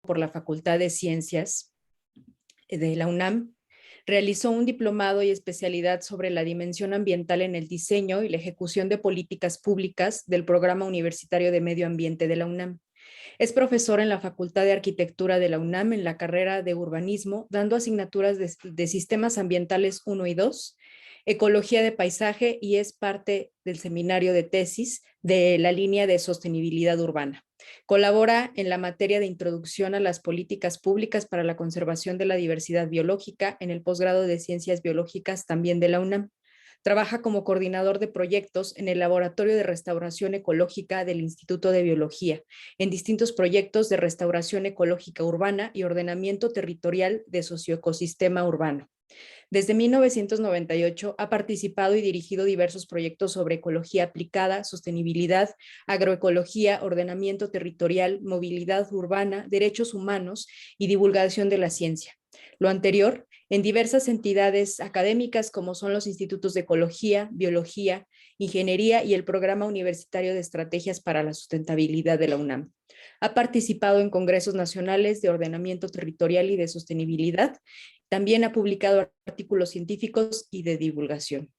por la Facultad de Ciencias de la UNAM. Realizó un diplomado y especialidad sobre la dimensión ambiental en el diseño y la ejecución de políticas públicas del Programa Universitario de Medio Ambiente de la UNAM. Es profesor en la Facultad de Arquitectura de la UNAM en la carrera de Urbanismo, dando asignaturas de Sistemas Ambientales 1 y 2, Ecología de Paisaje, y es parte del seminario de tesis de la línea de sostenibilidad urbana. Colabora en la materia de Introducción a las Políticas Públicas para la Conservación de la Diversidad Biológica en el posgrado de Ciencias Biológicas también de la UNAM. Trabaja como coordinador de proyectos en el Laboratorio de Restauración Ecológica del Instituto de Biología, en distintos proyectos de restauración ecológica urbana y ordenamiento territorial de socioecosistema urbano. Desde 1998 ha participado y dirigido diversos proyectos sobre ecología aplicada, sostenibilidad, agroecología, ordenamiento territorial, movilidad urbana, derechos humanos y divulgación de la ciencia. Lo anterior, en diversas entidades académicas como son los institutos de ecología, biología, ingeniería y el Programa Universitario de Estrategias para la Sustentabilidad de la UNAM. Ha participado en congresos nacionales de ordenamiento territorial y de sostenibilidad. También ha publicado artículos científicos y de divulgación.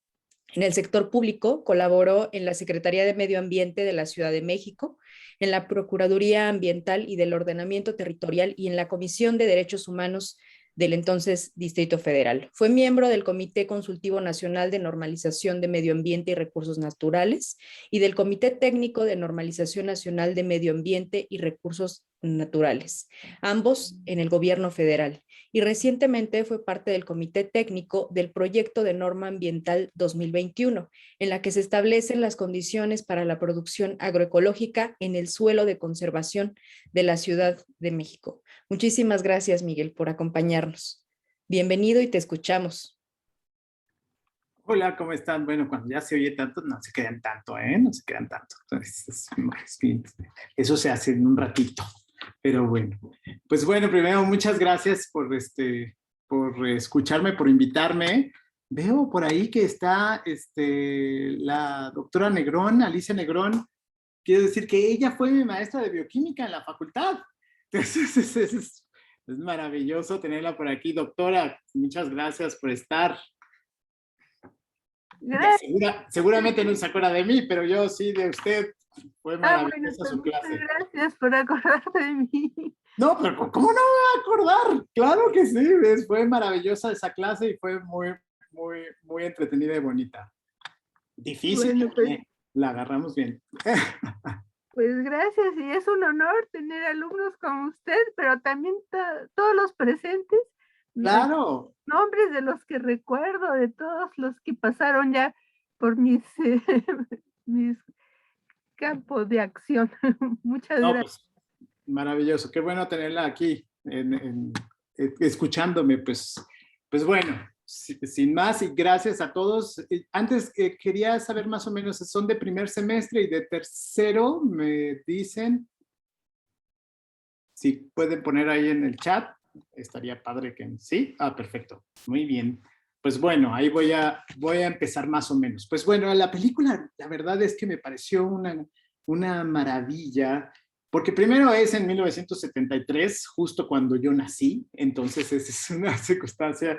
En el sector público colaboró en la Secretaría de Medio Ambiente de la Ciudad de México, en la Procuraduría Ambiental y del Ordenamiento Territorial y en la Comisión de Derechos Humanos del entonces Distrito Federal. Fue miembro del Comité Consultivo Nacional de Normalización de Medio Ambiente y Recursos Naturales y del Comité Técnico de Normalización Nacional de Medio Ambiente y Recursos Naturales, ambos en el gobierno federal. Y recientemente fue parte del Comité Técnico del Proyecto de Norma Ambiental 2021, en la que se establecen las condiciones para la producción agroecológica en el suelo de conservación de la Ciudad de México. Muchísimas gracias, Miguel, por acompañarnos. Bienvenido y te escuchamos. Hola, ¿cómo están? Bueno, cuando ya se oye tanto, no se quedan tanto, ¿eh? No se quedan tanto. Entonces, eso se hace en un ratito. Pero bueno, pues bueno, primero muchas gracias por escucharme, por invitarme. Veo por ahí que está la doctora Negrón, Alicia Negrón. Quiero decir que ella fue mi maestra de bioquímica en la facultad. Entonces, es maravilloso tenerla por aquí. Doctora, muchas gracias por estar. Seguramente no se acuerda de mí, pero yo sí de usted. Fue maravillosa su clase. Muchas gracias por acordarte de mí. No, pero ¿cómo no me voy a acordar? Claro que sí, fue maravillosa esa clase y fue muy, muy, muy entretenida y bonita. Difícil, bueno, pues, la agarramos bien. Pues gracias, y es un honor tener alumnos como usted, pero también todos los presentes. Claro. Nombres de los que recuerdo, de todos los que pasaron ya por mis campos de acción. Muchas gracias. Pues, maravilloso, qué bueno tenerla aquí, escuchándome, pues bueno, sin más, y gracias a todos. Antes quería saber más o menos, ¿son de primer semestre y de tercero? Me dicen, si pueden poner ahí en el chat, estaría padre que sí. Perfecto, muy bien. Pues bueno, ahí voy a empezar más o menos. Pues bueno, la película, la verdad es que me pareció una maravilla, porque primero es en 1973, justo cuando yo nací, entonces esa es una circunstancia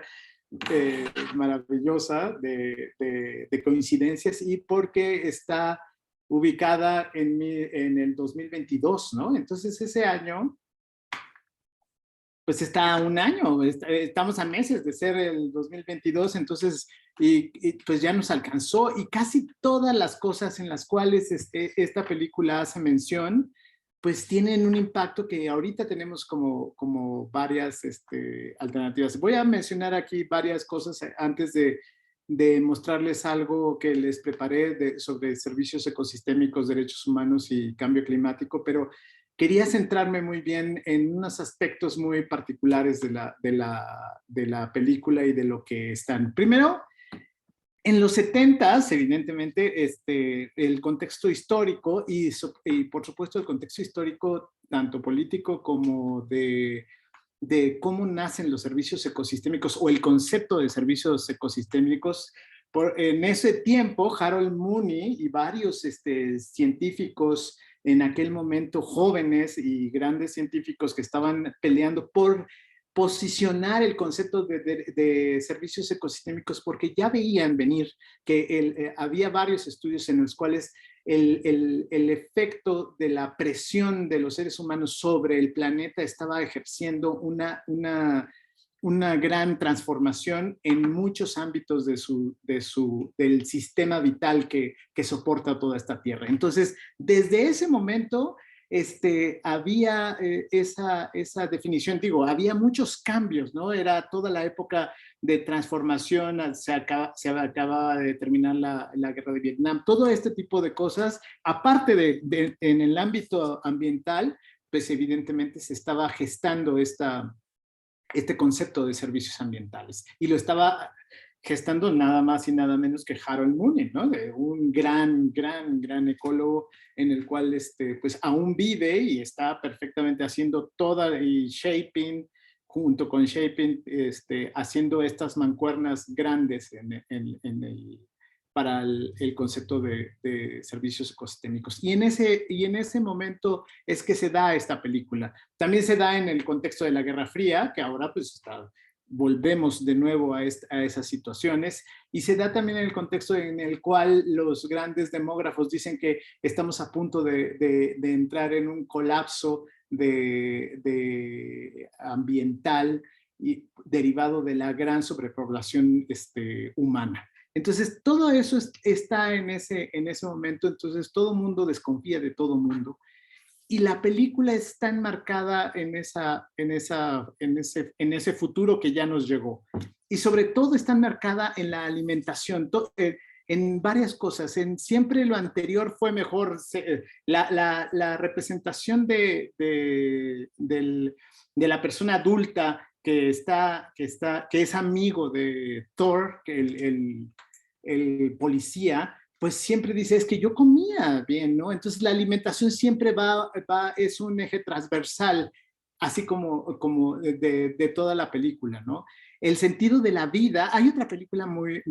maravillosa de coincidencias, y porque está ubicada en el 2022, ¿no? Entonces ese año, pues está a un año, estamos a meses de ser el 2022, entonces, y pues ya nos alcanzó, y casi todas las cosas en las cuales esta película hace mención, pues tienen un impacto que ahorita tenemos como varias alternativas. Voy a mencionar aquí varias cosas antes de mostrarles algo que les preparé sobre servicios ecosistémicos, derechos humanos y cambio climático, pero quería centrarme muy bien en unos aspectos muy particulares de la película y de lo que están. Primero, en los 70s, evidentemente, el contexto histórico y por supuesto el contexto histórico tanto político como de cómo nacen los servicios ecosistémicos o el concepto de servicios ecosistémicos. En ese tiempo, Harold Mooney y varios científicos en aquel momento jóvenes y grandes científicos que estaban peleando por posicionar el concepto de servicios ecosistémicos, porque ya veían venir que había varios estudios en los cuales el efecto de la presión de los seres humanos sobre el planeta estaba ejerciendo una gran transformación en muchos ámbitos del sistema vital que soporta toda esta tierra. Entonces, desde ese momento, había esa definición, digo, había muchos cambios, ¿no? Era toda la época de transformación, se acababa de terminar la guerra de Vietnam, todo este tipo de cosas, aparte en el ámbito ambiental, pues evidentemente se estaba gestando este concepto de servicios ambientales. Y lo estaba gestando nada más y nada menos que Harold Mooney, ¿no? De un gran ecólogo en el cual pues aún vive y está perfectamente haciendo y Shaping, junto con Shaping, haciendo estas mancuernas grandes para el concepto de servicios ecosistémicos. Y en ese momento es que se da esta película. También se da en el contexto de la Guerra Fría, que ahora pues volvemos de nuevo a esas situaciones, y se da también en el contexto en el cual los grandes demógrafos dicen que estamos a punto de entrar en un colapso ambiental y derivado de la gran sobrepoblación humana. Entonces, todo eso está en ese momento, entonces todo mundo desconfía de todo mundo. Y la película está enmarcada en ese futuro que ya nos llegó. Y sobre todo está enmarcada en la alimentación, en varias cosas. Siempre lo anterior fue mejor. La representación de la persona adulta que es amigo de Thor, el policía, pues siempre dice, es que yo comía bien, ¿no? Entonces la alimentación siempre es un eje transversal, así como de toda la película, ¿no? El sentido de la vida, hay otra película muy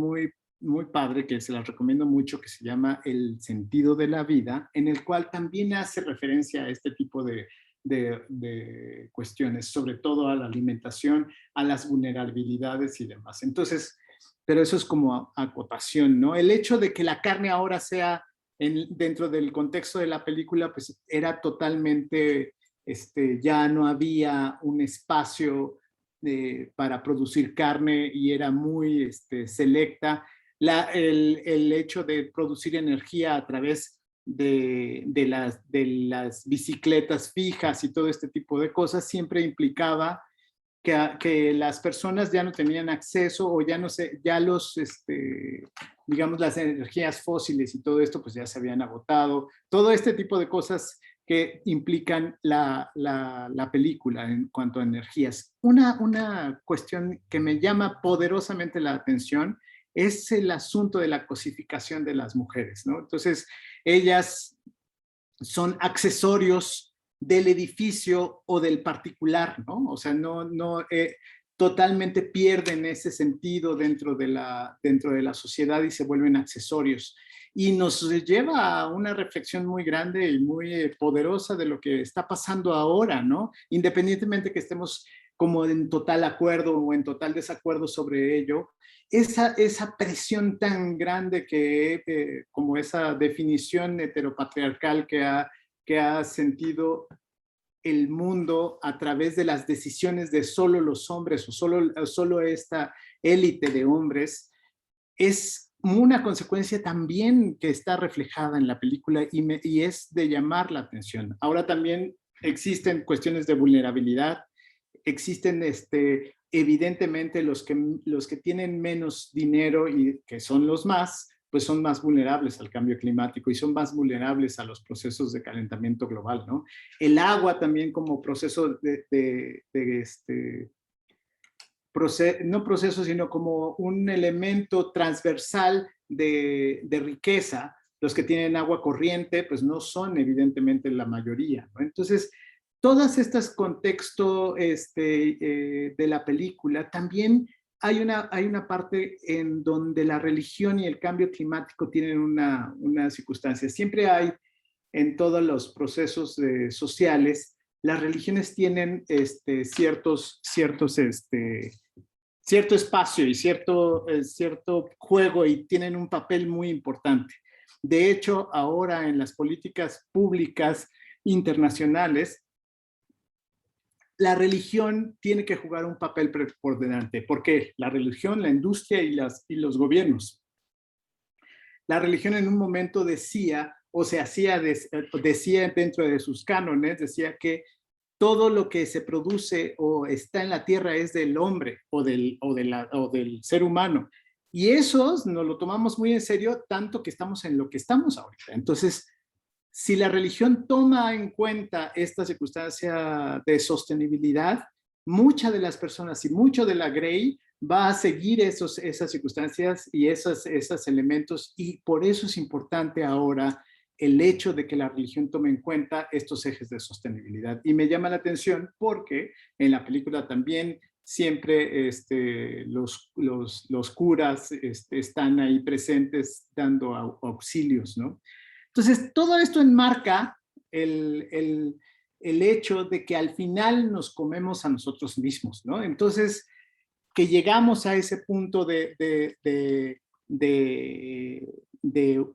padre que se la recomiendo mucho, que se llama El sentido de la vida, en el cual también hace referencia a este tipo de cuestiones, sobre todo a la alimentación, a las vulnerabilidades y demás. Entonces, pero eso es como acotación, ¿no? El hecho de que la carne ahora sea dentro del contexto de la película, pues era totalmente, ya no había un espacio para producir carne y era muy selecta. El hecho de producir energía a través de las bicicletas fijas y todo este tipo de cosas siempre implicaba que las personas ya no tenían acceso o ya no sé, ya digamos, las energías fósiles y todo esto pues ya se habían agotado. Todo este tipo de cosas que implican la película en cuanto a energías. Una cuestión que me llama poderosamente la atención es el asunto de la cosificación de las mujeres, ¿no? Entonces, ellas son accesorios del edificio o del particular, ¿no? O sea, totalmente pierden ese sentido dentro de la sociedad y se vuelven accesorios. Y nos lleva a una reflexión muy grande y muy poderosa de lo que está pasando ahora, ¿no? Independientemente que estemos como en total acuerdo o en total desacuerdo sobre ello, esa presión tan grande como esa definición heteropatriarcal que ha sentido el mundo a través de las decisiones de solo los hombres o solo esta élite de hombres, es una consecuencia también que está reflejada en la película y es de llamar la atención. Ahora también existen cuestiones de vulnerabilidad, existen evidentemente los que tienen menos dinero y que son los más, pues son más vulnerables al cambio climático y son más vulnerables a los procesos de calentamiento global, ¿no? El agua también como proceso no proceso, sino como un elemento transversal de riqueza. Los que tienen agua corriente, pues no son evidentemente la mayoría, ¿no? Entonces, todos estos contextos de la película también hay una parte en donde la religión y el cambio climático tienen una circunstancia. Siempre hay en todos los procesos sociales, las religiones tienen cierto espacio y cierto juego y tienen un papel muy importante. De hecho, ahora en las políticas públicas internacionales, la religión tiene que jugar un papel preponderante. ¿Por qué? La religión, la industria y los gobiernos. La religión en un momento decía, o se hacía, decía dentro de sus cánones, decía que todo lo que se produce o está en la tierra es del hombre o del ser humano. Y eso nos lo tomamos muy en serio, tanto que estamos en lo que estamos ahorita. Entonces, si la religión toma en cuenta esta circunstancia de sostenibilidad, muchas de las personas y mucho de la Grey va a seguir esas circunstancias y esos elementos, y por eso es importante ahora el hecho de que la religión tome en cuenta estos ejes de sostenibilidad. Y me llama la atención porque en la película también siempre los curas están ahí presentes dando auxilios, ¿no? Entonces, todo esto enmarca el hecho de que al final nos comemos a nosotros mismos, ¿no? Entonces, que llegamos a ese punto de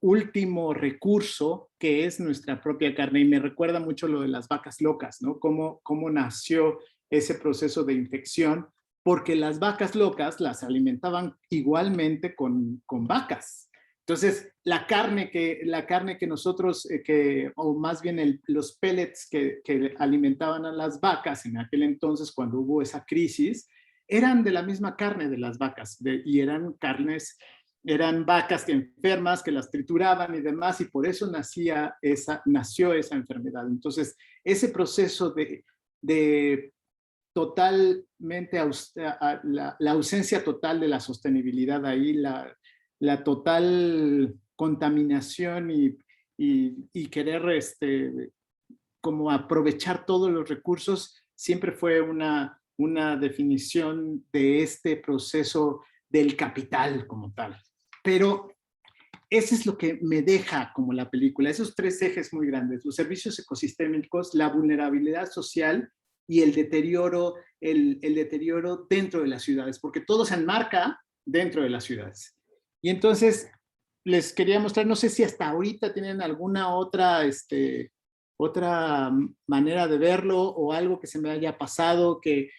último recurso, que es nuestra propia carne, y me recuerda mucho lo de las vacas locas, ¿no? Cómo nació ese proceso de infección, porque las vacas locas las alimentaban igualmente con vacas. Entonces, la carne que nosotros, o más bien los pellets que alimentaban a las vacas en aquel entonces, cuando hubo esa crisis, eran de la misma carne de las vacas, y eran vacas enfermas que las trituraban y demás, y por eso nació esa enfermedad. Entonces, ese proceso de totalmente, la ausencia total de la sostenibilidad ahí, la total contaminación y querer como aprovechar todos los recursos, siempre fue una definición de este proceso del capital como tal. Pero eso es lo que me deja como la película, esos tres ejes muy grandes: los servicios ecosistémicos, la vulnerabilidad social y el deterioro dentro de las ciudades, porque todo se enmarca dentro de las ciudades. Y entonces les quería mostrar, no sé si hasta ahorita tienen alguna otra manera de verlo, o algo que se me haya pasado, que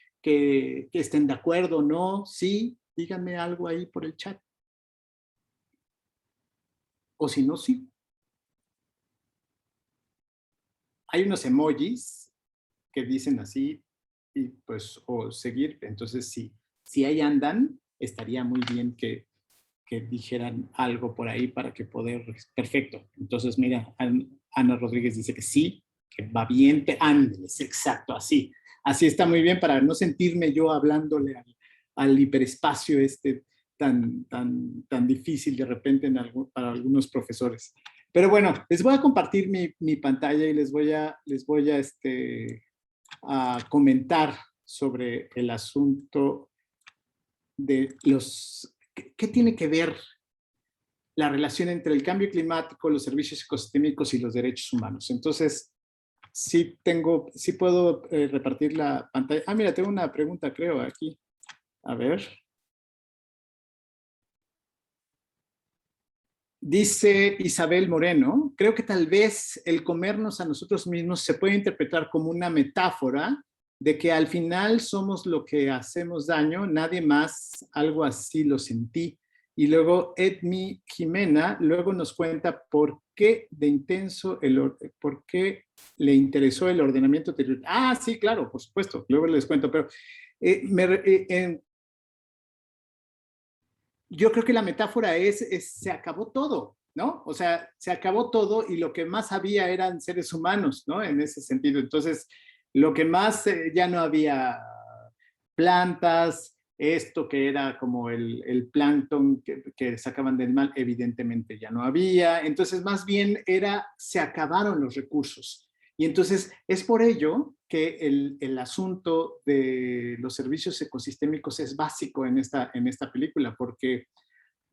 estén de acuerdo o no. Sí, díganme algo ahí por el chat. O si no, sí. Hay unos emojis que dicen así, y pues, o seguir. Entonces, si ahí andan, estaría muy bien que dijeran algo por ahí para que poder. Perfecto. Entonces, mira, Ana Rodríguez dice que sí, que va bien. Ándeles, exacto, así. Así está muy bien, para no sentirme yo hablándole al hiperespacio tan difícil de repente para algunos profesores. Pero bueno, les voy a compartir mi pantalla y les voy a comentar sobre el asunto de ¿qué tiene que ver la relación entre el cambio climático, los servicios ecosistémicos y los derechos humanos? Entonces, sí puedo repartir la pantalla. Ah, mira, tengo una pregunta, creo, aquí. A ver. Dice Isabel Moreno: creo que tal vez el comernos a nosotros mismos se puede interpretar como una metáfora de que al final somos lo que hacemos daño, nadie más, algo así lo sentí. Y luego Edmi Jimena luego nos cuenta por qué le interesó el ordenamiento territorial. Ah, sí, claro, por supuesto, luego les cuento, pero yo creo que la metáfora se acabó todo, ¿no? O sea, se acabó todo y lo que más había eran seres humanos, ¿no? En ese sentido. Entonces, lo que más, ya no había plantas, esto que era como el plancton que sacaban del mar, evidentemente ya no había. Entonces, más bien se acabaron los recursos. Y entonces es por ello que el asunto de los servicios ecosistémicos es básico en esta película, porque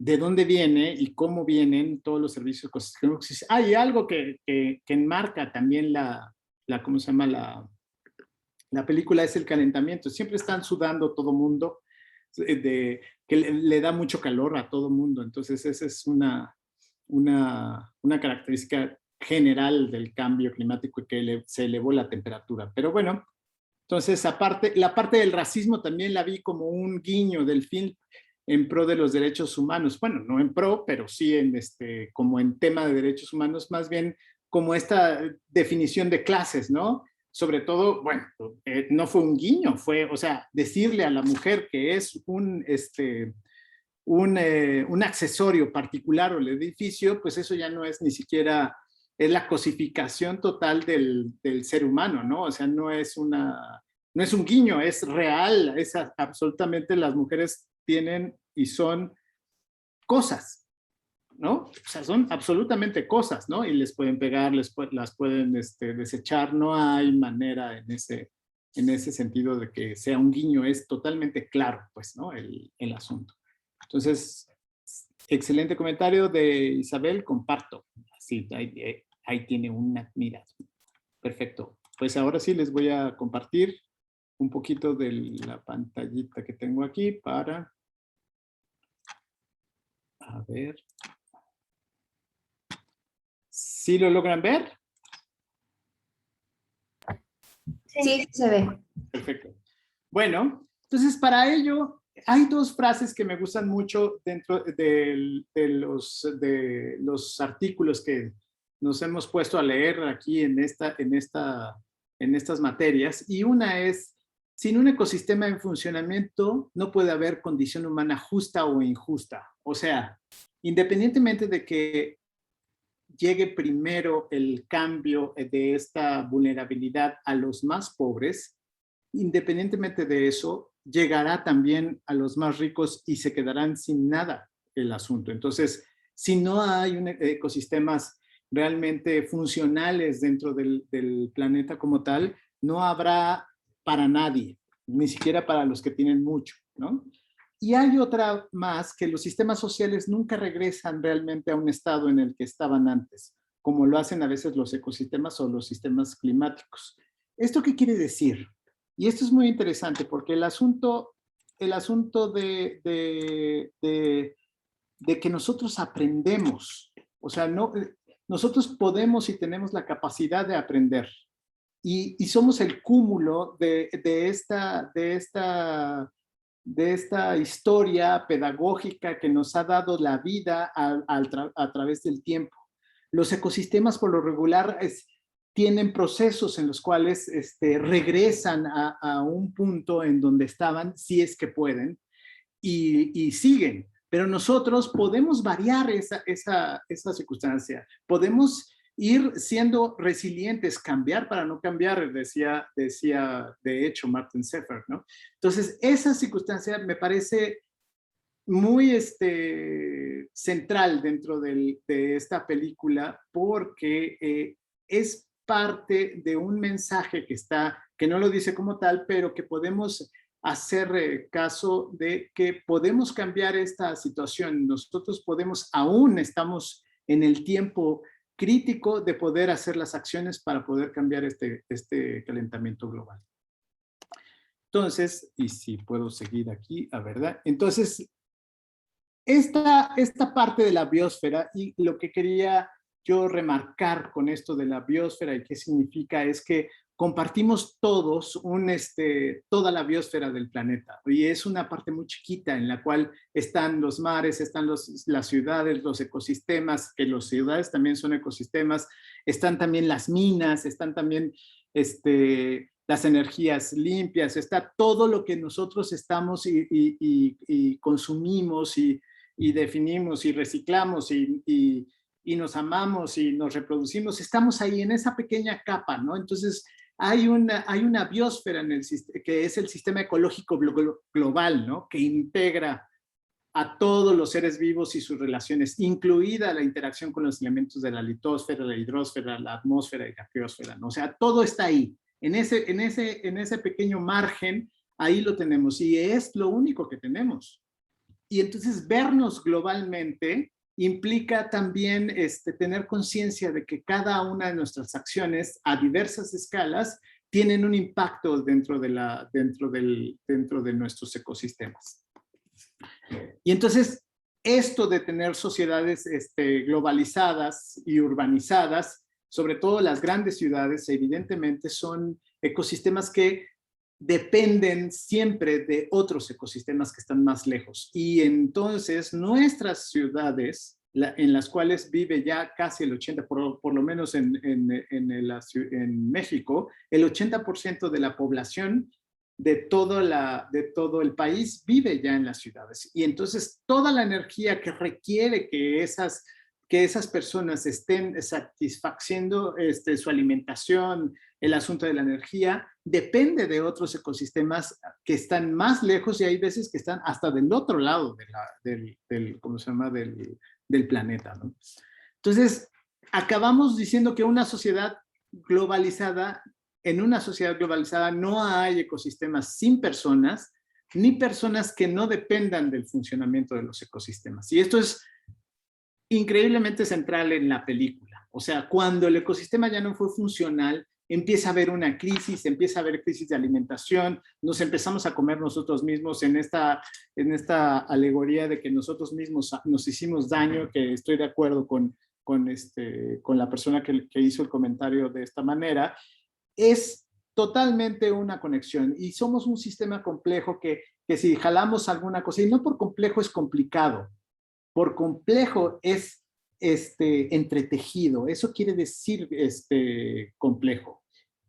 de dónde viene y cómo vienen todos los servicios ecosistémicos. Hay algo que enmarca también ¿cómo se llama? La película es el calentamiento. Siempre están sudando todo mundo, que le da mucho calor a todo mundo. Entonces esa es una característica general del cambio climático, que se elevó la temperatura. Pero bueno, entonces aparte, la parte del racismo también la vi como un guiño del film en pro de los derechos humanos. Bueno, no en pro, pero sí como en tema de derechos humanos, más bien como esta definición de clases, ¿no? Sobre todo, bueno, no fue un guiño, fue, o sea, decirle a la mujer que es un accesorio particular o el edificio, pues eso ya no es ni siquiera, es la cosificación total del ser humano, ¿no? O sea, no es un guiño, es real, es absolutamente, las mujeres tienen y son cosas, ¿no? O sea, son absolutamente cosas, ¿no? Y les pueden pegar, las pueden desechar, no hay manera en ese sentido de que sea un guiño, es totalmente claro, pues, ¿no? El asunto. Entonces, excelente comentario de Isabel, comparto. Sí, ahí tiene una mirada. Perfecto. Pues ahora sí les voy a compartir un poquito de la pantallita que tengo aquí para... A ver. ¿Sí lo logran ver? Sí, se ve. Perfecto. Bueno, entonces para ello hay dos frases que me gustan mucho dentro de los artículos que nos hemos puesto a leer aquí en estas materias. Y una es: sin un ecosistema en funcionamiento no puede haber condición humana justa o injusta. O sea, independientemente de que llegue primero el cambio de esta vulnerabilidad a los más pobres, independientemente de eso, llegará también a los más ricos y se quedarán sin nada el asunto. Entonces, si no hay ecosistemas realmente funcionales dentro del planeta como tal, no habrá para nadie, ni siquiera para los que tienen mucho, ¿no? Y hay otra más, que los sistemas sociales nunca regresan realmente a un estado en el que estaban antes, como lo hacen a veces los ecosistemas o los sistemas climáticos. ¿Esto qué quiere decir? Y esto es muy interesante porque el asunto de que nosotros aprendemos, o sea, nosotros podemos y tenemos la capacidad de aprender. Y somos el cúmulo de esta historia pedagógica que nos ha dado la vida a través del tiempo. Los ecosistemas por lo regular tienen procesos en los cuales regresan a un punto en donde estaban, si es que pueden, y siguen. Pero nosotros podemos variar esa circunstancia, podemos ir siendo resilientes, cambiar para no cambiar, decía de hecho Martin Sefer, ¿no? Entonces, esa circunstancia me parece muy central dentro de esta película, porque es parte de un mensaje que no lo dice como tal, pero que podemos hacer caso de que podemos cambiar esta situación. Nosotros aún estamos en el tiempo crítico de poder hacer las acciones para poder cambiar este calentamiento global. Entonces, y si puedo seguir aquí, a verdad. Entonces, esta parte de la biosfera, y lo que quería yo remarcar con esto de la biosfera y qué significa, es que compartimos todos toda la biosfera del planeta, y es una parte muy chiquita en la cual están los mares, están las ciudades, los ecosistemas, que las ciudades también son ecosistemas, están también las minas, están también las energías limpias, está todo lo que nosotros estamos y consumimos y definimos y reciclamos y nos amamos y nos reproducimos, estamos ahí en esa pequeña capa, ¿no? Entonces, hay una biosfera que es el sistema ecológico global, ¿no? Que integra a todos los seres vivos y sus relaciones, incluida la interacción con los elementos de la litosfera, la hidrosfera, la atmósfera y la criosfera, ¿no? O sea, todo está ahí. En ese pequeño margen, ahí lo tenemos, y es lo único que tenemos. y entonces vernos globalmente implica también tener conciencia de que cada una de nuestras acciones a diversas escalas tienen un impacto dentro de nuestros ecosistemas. Y entonces, esto de tener sociedades globalizadas y urbanizadas, sobre todo las grandes ciudades, evidentemente son ecosistemas que dependen siempre de otros ecosistemas que están más lejos. Y entonces nuestras ciudades, en las cuales vive ya casi el 80%, por lo menos en México, el 80% de la población de todo el país vive ya en las ciudades. Y entonces toda la energía que requiere que esas personas estén satisfaciendo su alimentación, el asunto de la energía, depende de otros ecosistemas que están más lejos y hay veces que están hasta del otro lado ¿cómo se llama? Del planeta, ¿no? Entonces, acabamos diciendo que en una sociedad globalizada no hay ecosistemas sin personas, ni personas que no dependan del funcionamiento de los ecosistemas. Y esto es increíblemente central en la película. O sea, cuando el ecosistema ya no fue funcional, empieza a haber una crisis, empieza a haber crisis de alimentación, nos empezamos a comer nosotros mismos en esta alegoría de que nosotros mismos nos hicimos daño, que estoy de acuerdo con la persona que hizo el comentario de esta manera. Es totalmente una conexión y somos un sistema complejo que si jalamos alguna cosa, y no por complejo es complicado, por complejo es entretejido, eso quiere decir complejo.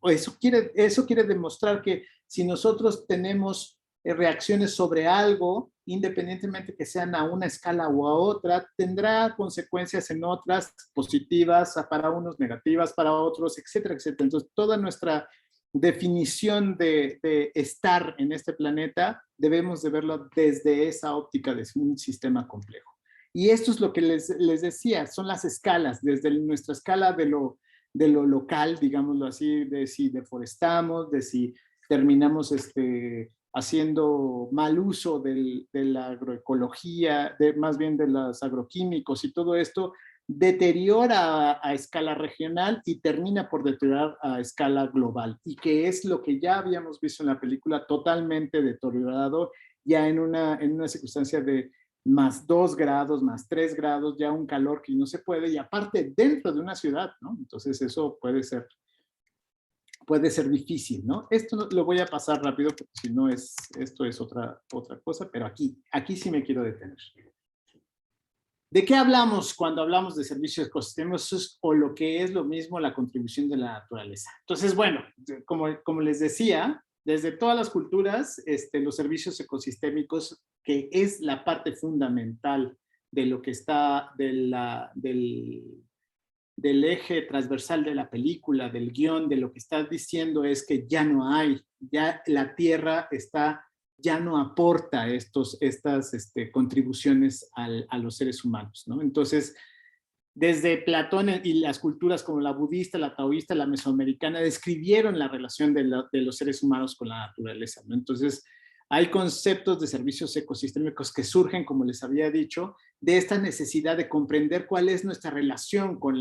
Eso quiere demostrar que si nosotros tenemos reacciones sobre algo, independientemente que sean a una escala o a otra, tendrá consecuencias en otras positivas, para unos negativas, para otros, etcétera, etcétera. Entonces, toda nuestra definición de estar en este planeta debemos de verlo desde esa óptica de un sistema complejo. Y esto es lo que les decía, son las escalas, desde nuestra escala de lo local, digámoslo así, de si deforestamos, de si terminamos haciendo mal uso de la agroecología, más bien de los agroquímicos y todo esto, deteriora a escala regional y termina por deteriorar a escala global. Y que es lo que ya habíamos visto en la película, totalmente deteriorado, ya en una circunstancia de más 2 grados, más 3 grados, ya un calor que no se puede, y aparte dentro de una ciudad, ¿no? Entonces eso puede ser difícil, ¿no? Esto lo voy a pasar rápido porque si no esto es otra cosa, pero aquí sí me quiero detener. ¿De qué hablamos cuando hablamos de servicios ecosistémicos o lo que es lo mismo la contribución de la naturaleza? Entonces, bueno, como les decía, desde todas las culturas, los servicios ecosistémicos, que es la parte fundamental de lo que está del eje transversal de la película, del guión, de lo que está diciendo es que ya no hay, ya la Tierra ya no aporta estas contribuciones a los seres humanos, ¿no? Entonces, desde Platón y las culturas como la budista, la taoísta, la mesoamericana, describieron la relación de los seres humanos con la naturaleza, ¿no? Entonces, hay conceptos de servicios ecosistémicos que surgen, como les había dicho, de esta necesidad de comprender cuál es nuestra relación con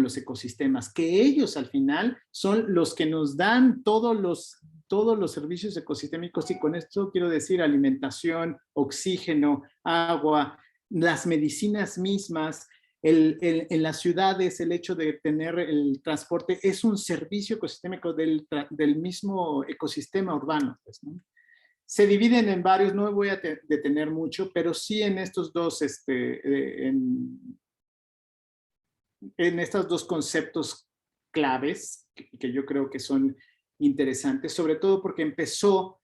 los ecosistemas, que ellos al final son los que nos dan todos los servicios ecosistémicos, y con esto quiero decir alimentación, oxígeno, agua, las medicinas mismas. En las ciudades, el hecho de tener el transporte es un servicio ecosistémico del mismo ecosistema urbano, pues, ¿no? Se dividen en varios, no me voy a detener mucho, pero sí en estos dos, en estos dos conceptos claves que yo creo que son interesantes, sobre todo porque empezó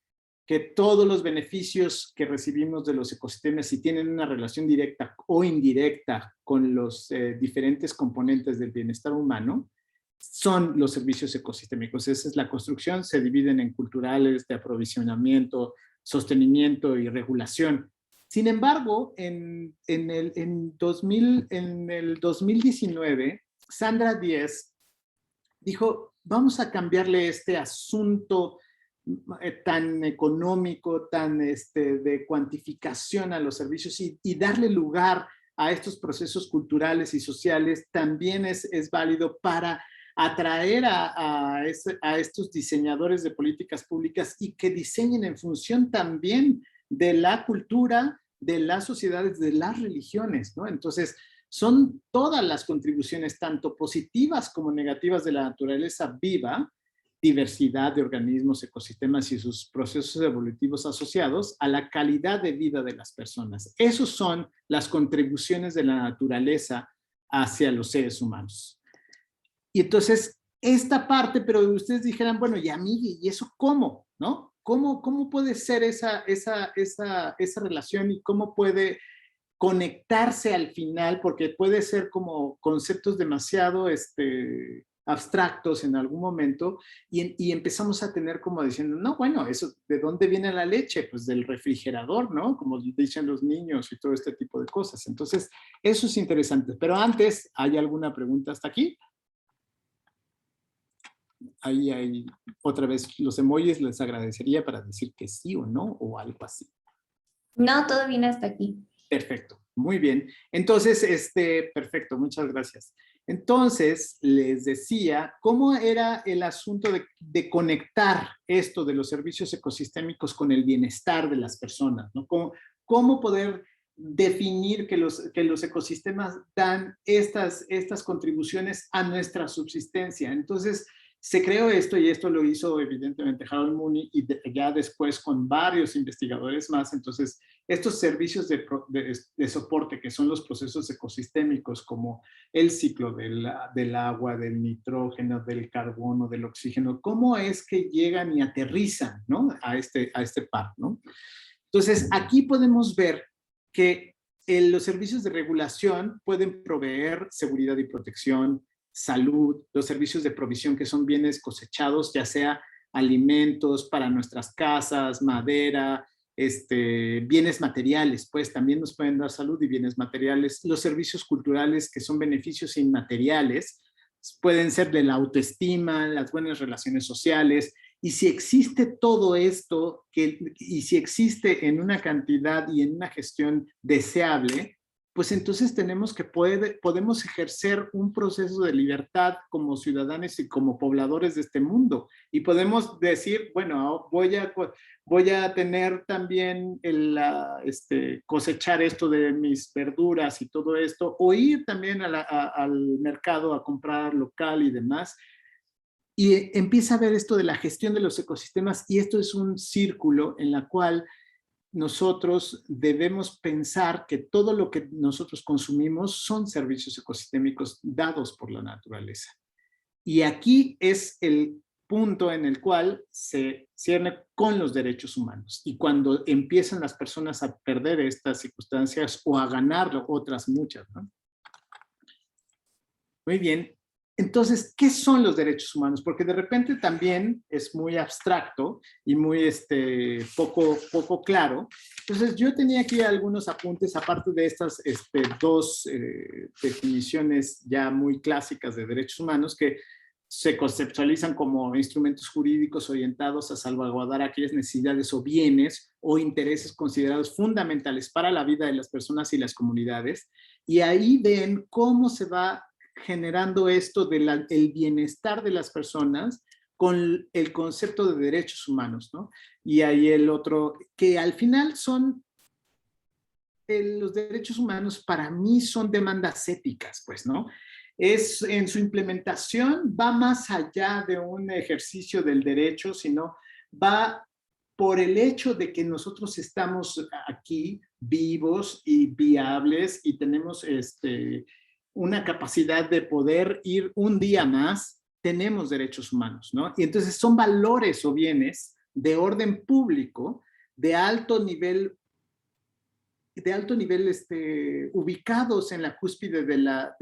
que todos los beneficios que recibimos de los ecosistemas, si tienen una relación directa o indirecta con los diferentes componentes del bienestar humano, son los servicios ecosistémicos. Esa es la construcción, se dividen en culturales, de aprovisionamiento, sostenimiento y regulación. Sin embargo, en el 2019, Sandra Díez dijo, vamos a cambiarle este asunto tan económico, tan de cuantificación a los servicios y darle lugar a estos procesos culturales y sociales también es válido para atraer a estos diseñadores de políticas públicas y que diseñen en función también de la cultura, de las sociedades, de las religiones, ¿no? Entonces, son todas las contribuciones, tanto positivas como negativas de la naturaleza viva, diversidad de organismos, ecosistemas y sus procesos evolutivos asociados a la calidad de vida de las personas. Esos son las contribuciones de la naturaleza hacia los seres humanos. Y entonces, esta parte, pero ustedes dijeran, bueno, y a mí, ¿y eso cómo? ¿No? ¿Cómo puede ser esa relación y cómo puede conectarse al final? Porque puede ser como conceptos demasiado abstractos en algún momento y empezamos a tener como diciendo, no, bueno, eso, ¿de dónde viene la leche? Pues del refrigerador, ¿no? Como dicen los niños y todo este tipo de cosas. Entonces, eso es interesante. Pero antes, ¿hay alguna pregunta hasta aquí? Ahí hay otra vez los emojis, les agradecería para decir que sí o no o algo así. No, todo bien hasta aquí. Perfecto, muy bien. Entonces, perfecto, muchas gracias. Entonces, les decía, ¿cómo era el asunto de conectar esto de los servicios ecosistémicos con el bienestar de las personas, ¿no? ¿Cómo poder definir que los ecosistemas dan estas contribuciones a nuestra subsistencia? Entonces, se creó esto y esto lo hizo evidentemente Harold Mooney y ya después con varios investigadores más. Entonces, estos servicios de soporte que son los procesos ecosistémicos como el ciclo del agua, del nitrógeno, del carbono, del oxígeno, ¿cómo es que llegan y aterrizan, ¿no? a este par, ¿no? Entonces, aquí podemos ver que los servicios de regulación pueden proveer seguridad y protección, salud, los servicios de provisión que son bienes cosechados, ya sea alimentos para nuestras casas, madera, bienes materiales, pues también nos pueden dar salud y bienes materiales. Los servicios culturales que son beneficios inmateriales, pueden ser de la autoestima, las buenas relaciones sociales, y si existe todo esto, y si existe en una cantidad y en una gestión deseable, pues entonces podemos ejercer un proceso de libertad como ciudadanos y como pobladores de este mundo. Y podemos decir, bueno, voy a tener también cosechar esto de mis verduras y todo esto, o ir también al mercado a comprar local y demás. Y empieza a ver esto de la gestión de los ecosistemas, y esto es un círculo en la cual nosotros debemos pensar que todo lo que nosotros consumimos son servicios ecosistémicos dados por la naturaleza. Y aquí es el punto en el cual se cierne con los derechos humanos. Y cuando empiezan las personas a perder estas circunstancias o a ganar otras muchas, ¿no? Muy bien. Entonces, ¿qué son los derechos humanos? Porque de repente también es muy abstracto y muy poco claro. Entonces, yo tenía aquí algunos apuntes, aparte de estas dos definiciones ya muy clásicas de derechos humanos, que se conceptualizan como instrumentos jurídicos orientados a salvaguardar aquellas necesidades o bienes o intereses considerados fundamentales para la vida de las personas y las comunidades. Y ahí ven cómo se va generando esto del bienestar de las personas con el concepto de derechos humanos, ¿no? Y ahí el otro, que al final son, los derechos humanos para mí son demandas éticas, pues, ¿no? En su implementación va más allá de un ejercicio del derecho, sino va por el hecho de que nosotros estamos aquí vivos y viables y tenemos una capacidad de poder ir un día más, tenemos derechos humanos, ¿no? Y entonces son valores o bienes de orden público de alto nivel ubicados en la cúspide de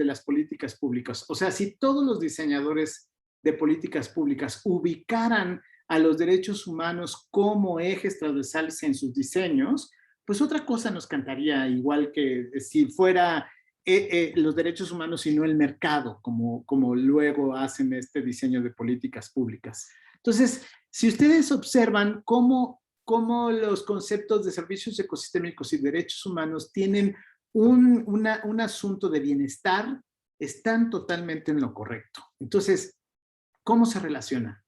las políticas públicas. O sea, si todos los diseñadores de políticas públicas ubicaran a los derechos humanos como ejes transversales en sus diseños, pues otra cosa nos cantaría, igual que si fuera los derechos humanos y no el mercado, como luego hacen este diseño de políticas públicas. Entonces, si ustedes observan cómo los conceptos de servicios ecosistémicos y derechos humanos tienen un asunto de bienestar, están totalmente en lo correcto. Entonces, ¿cómo se relaciona?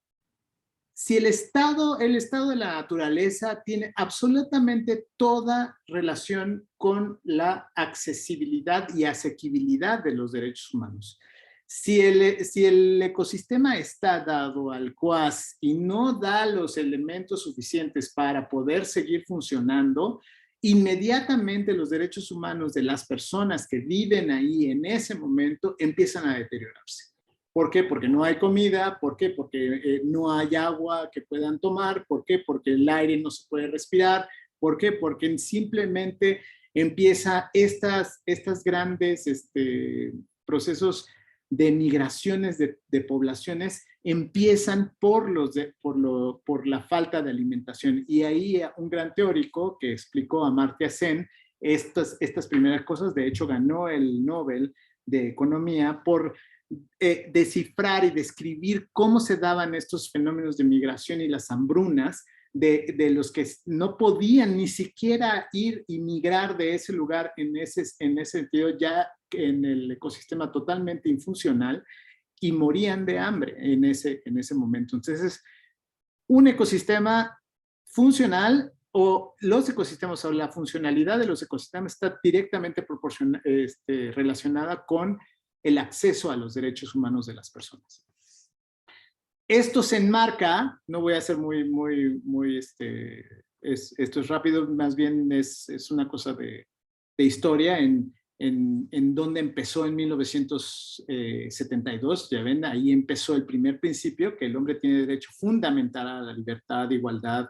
Si el estado de la naturaleza tiene absolutamente toda relación con la accesibilidad y asequibilidad de los derechos humanos. Si el ecosistema está dado al cuas y no da los elementos suficientes para poder seguir funcionando, inmediatamente los derechos humanos de las personas que viven ahí en ese momento empiezan a deteriorarse. ¿Por qué? Porque no hay comida. ¿Por qué? Porque no hay agua que puedan tomar. ¿Por qué? Porque el aire no se puede respirar. ¿Por qué? Porque simplemente empieza estas grandes procesos de migraciones de poblaciones empiezan por la falta de alimentación. Y ahí un gran teórico que explicó, Amartya Sen, estas primeras cosas. De hecho, ganó el Nobel de Economía por descifrar y describir cómo se daban estos fenómenos de migración y las hambrunas de los que no podían ni siquiera ir y migrar de ese lugar en ese sentido, ya en el ecosistema totalmente infuncional, y morían de hambre en ese momento. Entonces, un ecosistema funcional o los ecosistemas, o la funcionalidad de los ecosistemas está directamente relacionada con el acceso a los derechos humanos de las personas. Esto se enmarca, no voy a ser esto es rápido, más bien es una cosa de historia, en donde empezó en 1972, ya ven, ahí empezó el primer principio, que el hombre tiene derecho fundamental a la libertad, igualdad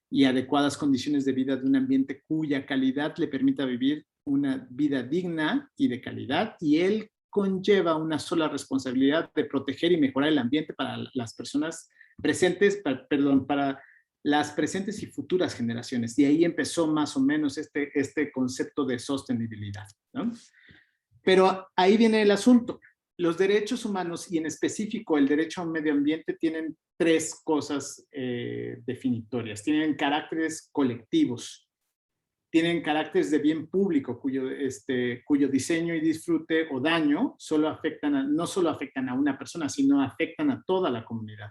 y adecuadas condiciones de vida de un ambiente cuya calidad le permita vivir una vida digna y de calidad, y él conlleva una sola responsabilidad de proteger y mejorar el ambiente para las personas presentes, para las presentes y futuras generaciones. Y ahí empezó más o menos este concepto de sostenibilidad, ¿no? Pero ahí viene el asunto. Los derechos humanos, y en específico el derecho a un medio ambiente, tienen tres cosas definitorias. Tienen caracteres colectivos. Tienen caracteres de bien público cuyo diseño y disfrute o daño no solo afectan a una persona, sino afectan a toda la comunidad.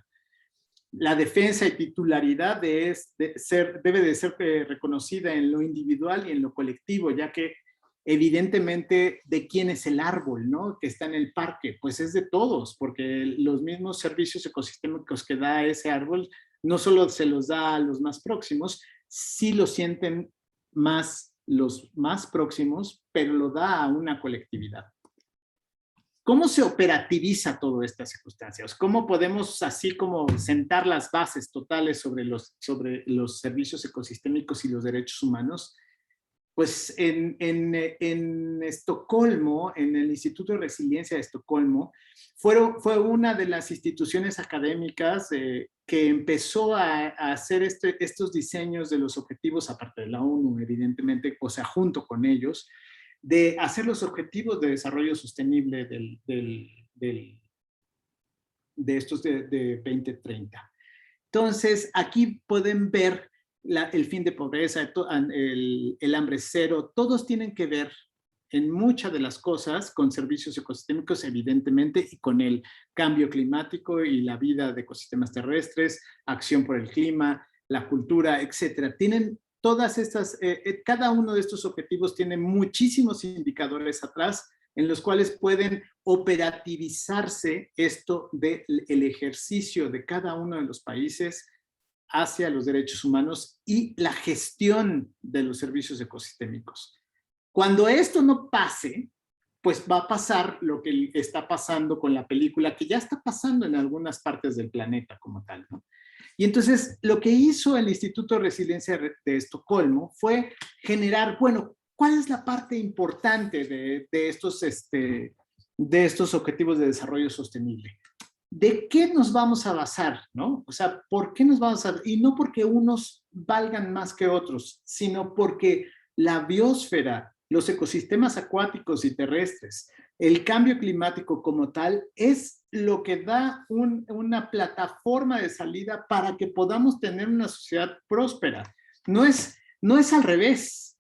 La defensa y titularidad debe de ser reconocida en lo individual y en lo colectivo, ya que evidentemente, ¿de quién es el árbol, no? Que está en el parque? Pues es de todos, porque los mismos servicios ecosistémicos que da ese árbol no solo se los da a los más próximos, sí lo sienten más los más próximos, pero lo da a una colectividad. ¿Cómo se operativiza todas estas circunstancias? ¿Cómo podemos así como sentar las bases totales sobre los servicios ecosistémicos y los derechos humanos? Pues en Estocolmo, en el Instituto de Resiliencia de Estocolmo, fue una de las instituciones académicas que empezó a hacer estos diseños de los objetivos, aparte de la ONU, evidentemente, o sea, junto con ellos, de hacer los objetivos de desarrollo sostenible de estos de 2030. Entonces, aquí pueden ver el fin de pobreza, el hambre cero, todos tienen que ver en muchas de las cosas con servicios ecosistémicos, evidentemente, y con el cambio climático y la vida de ecosistemas terrestres, acción por el clima, la cultura, etcétera. Tienen todas estas, cada uno de estos objetivos tiene muchísimos indicadores atrás en los cuales pueden operativizarse esto del ejercicio de cada uno de los países hacia los derechos humanos y la gestión de los servicios ecosistémicos. Cuando esto no pase, pues va a pasar lo que está pasando con la película, que ya está pasando en algunas partes del planeta como tal, ¿no? Y entonces lo que hizo el Instituto de Resiliencia de Estocolmo fue generar, bueno, ¿cuál es la parte importante de estos objetivos de desarrollo sostenible? ¿De qué nos vamos a basar, no? O sea, ¿por qué nos vamos a...? Y no porque unos valgan más que otros, sino porque la biosfera, los ecosistemas acuáticos y terrestres, el cambio climático como tal, es lo que da una plataforma de salida para que podamos tener una sociedad próspera. No es al revés.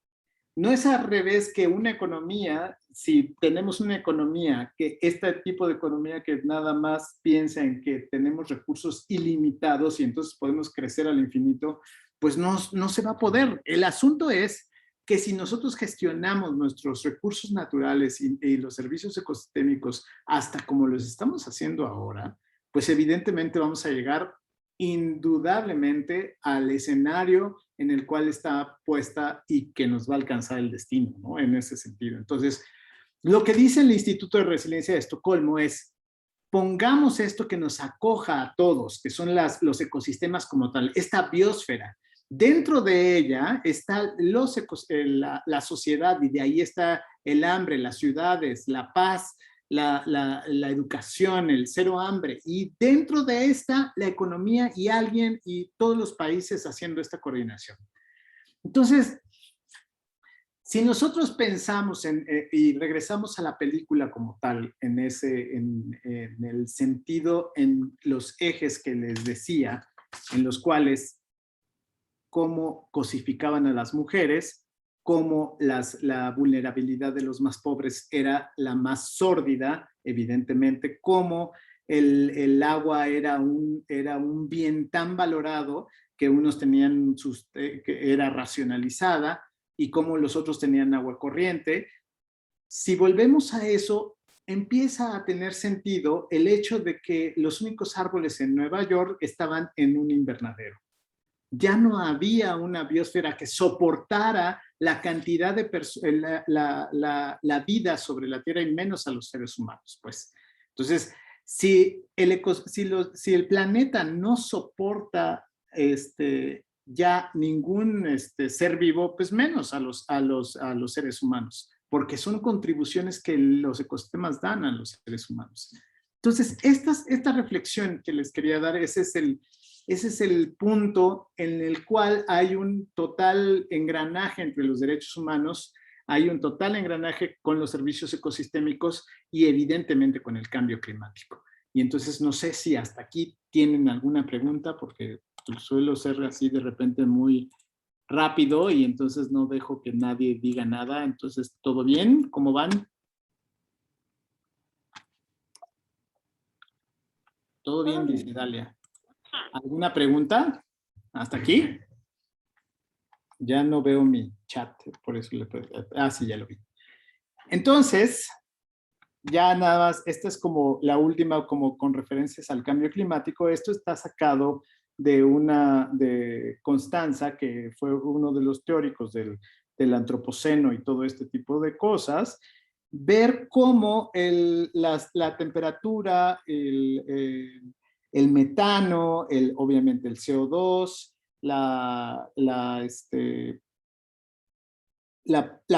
No es al revés que una economía, si tenemos una economía, que este tipo de economía que nada más piensa en que tenemos recursos ilimitados y entonces podemos crecer al infinito, pues no se va a poder. El asunto es que si nosotros gestionamos nuestros recursos naturales y los servicios ecosistémicos hasta como los estamos haciendo ahora, pues evidentemente vamos a llegar indudablemente al escenario en el cual está puesta y que nos va a alcanzar el destino, ¿no? En ese sentido. Entonces, lo que dice el Instituto de Resiliencia de Estocolmo es, pongamos esto que nos acoja a todos, que son los ecosistemas como tal, esta biosfera. Dentro de ella está la sociedad, y de ahí está el hambre, las ciudades, la paz, la educación, el cero hambre, y dentro de esta, la economía y alguien y todos los países haciendo esta coordinación. Entonces, si nosotros pensamos y regresamos a la película como tal, en el sentido, en los ejes que les decía, en los cuales cómo cosificaban a las mujeres, cómo la vulnerabilidad de los más pobres era la más sórdida, evidentemente, cómo el agua era un bien tan valorado que unos tenían que era racionalizada y cómo los otros tenían agua corriente. Si volvemos a eso, empieza a tener sentido el hecho de que los únicos árboles en Nueva York estaban en un invernadero. Ya no había una biosfera que soportara la cantidad de la vida sobre la Tierra y menos a los seres humanos, pues. Entonces, si el planeta no soporta ya ningún ser vivo, pues menos a los seres humanos, porque son contribuciones que los ecosistemas dan a los seres humanos. Entonces, esta reflexión que les quería dar, ese es el punto en el cual hay un total engranaje entre los derechos humanos, hay un total engranaje con los servicios ecosistémicos y evidentemente con el cambio climático. Y entonces no sé si hasta aquí tienen alguna pregunta, porque suelo ser así de repente muy rápido y entonces no dejo que nadie diga nada. Entonces, ¿todo bien? ¿Cómo van? Todo bien, dice Dalia. ¿Alguna pregunta? ¿Hasta aquí? Ya no veo mi chat, por eso sí, ya lo vi. Entonces, ya nada más, esta es como la última, como con referencias al cambio climático. Esto está sacado de Constanza, que fue uno de los teóricos del antropoceno y todo este tipo de cosas. Ver cómo la temperatura, el metano, obviamente el CO2, la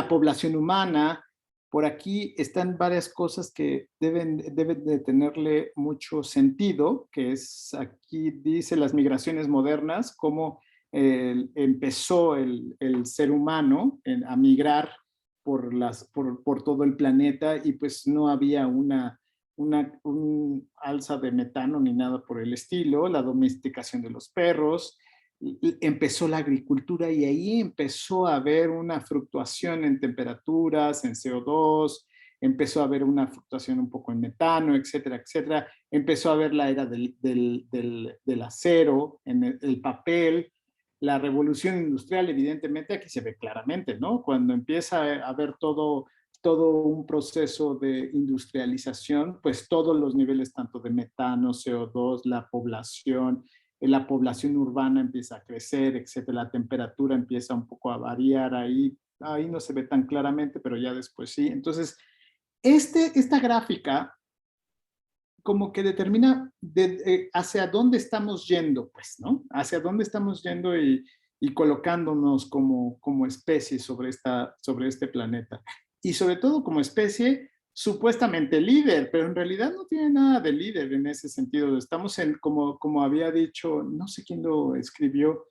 población humana. Por aquí están varias cosas que deben de tenerle mucho sentido, que es, aquí dice las migraciones modernas, cómo empezó el ser humano a migrar por todo el planeta y pues no había un alza de metano ni nada por el estilo, la domesticación de los perros, empezó la agricultura y ahí empezó a haber una fluctuación en temperaturas, en CO2, empezó a haber una fluctuación un poco en metano, etcétera, etcétera. Empezó a haber la era del acero, en el papel, la revolución industrial, evidentemente, aquí se ve claramente, ¿no? Cuando empieza a haber todo un proceso de industrialización, pues todos los niveles, tanto de metano, CO2, la población urbana empieza a crecer, etcétera, la temperatura empieza un poco a variar ahí no se ve tan claramente, pero ya después sí. Entonces, esta gráfica como que determina hacia dónde estamos yendo, pues, ¿no? Hacia dónde estamos yendo y colocándonos como especie sobre este planeta. Y sobre todo como especie supuestamente líder, pero en realidad no tiene nada de líder en ese sentido. Estamos como había dicho, no sé quién lo escribió,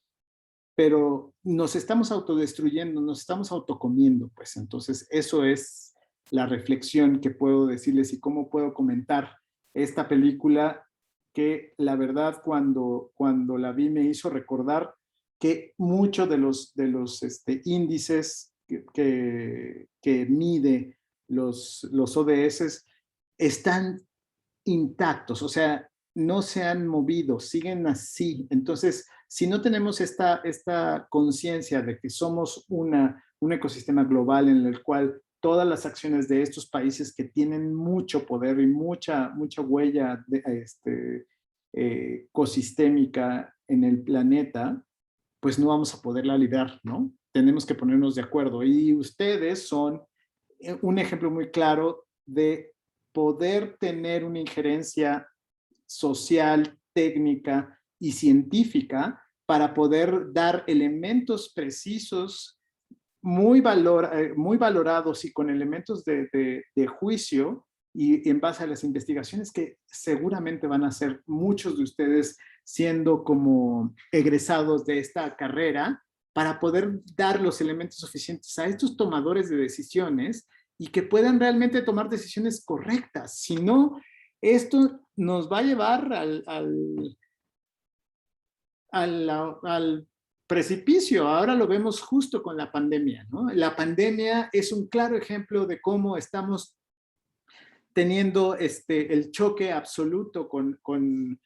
pero nos estamos autodestruyendo, nos estamos autocomiendo, pues. Entonces, eso es la reflexión que puedo decirles y cómo puedo comentar esta película que la verdad cuando la vi me hizo recordar que muchos de los índices que mide los ODS están intactos, o sea, no se han movido, siguen así. Entonces, si no tenemos esta conciencia de que somos un ecosistema global en el cual todas las acciones de estos países que tienen mucho poder y mucha huella ecosistémica en el planeta, pues no vamos a poderla liberar, ¿no? Tenemos que ponernos de acuerdo. Y ustedes son un ejemplo muy claro de poder tener una injerencia social, técnica y científica para poder dar elementos precisos, muy valorados y con elementos de juicio y en base a las investigaciones que seguramente van a hacer muchos de ustedes siendo como egresados de esta carrera para poder dar los elementos suficientes a estos tomadores de decisiones y que puedan realmente tomar decisiones correctas. Si no, esto nos va a llevar al precipicio. Ahora lo vemos justo con la pandemia, ¿no? La pandemia es un claro ejemplo de cómo estamos teniendo el choque absoluto con